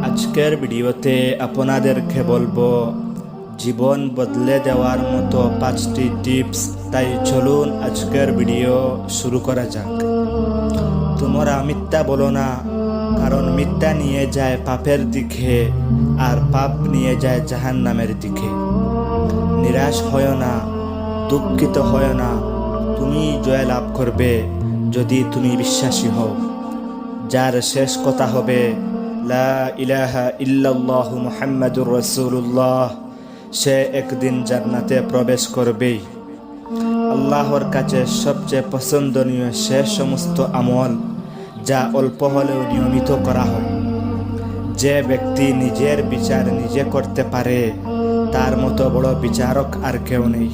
আজকের ভিডিওতে আপনাদেরকে বলবো জীবন বদলে দেওয়ার মতো 5টি টিপস। তাই চলুন আজকের ভিডিও শুরু করা যাক। তোমরা মিথ্যা বলো না, কারণ মিথ্যা নিয়ে যায় পাপের দিকে আর পাপ নিয়ে যায় জাহান্নামের দিকে। নিরাশ হয় না, দুঃখিত হয় না, তুমি জয় লাভ করবে যদি তুমি বিশ্বাসী হও। যার শেষ কথা হবে লা ইলাহা ইল্লাল্লাহু মুহাম্মাদুর রাসূলুল্লাহ, সে একদিন জান্নাতে প্রবেশ করবেই। আল্লাহর কাছে সবচেয়ে পছন্দনীয় সে সমস্ত আমল যা অল্প হলেও নিয়মিত করা হয়। যে ব্যক্তি নিজের বিচার নিজে করতে পারে তার মতো বড় বিচারক আর কেউ নেই।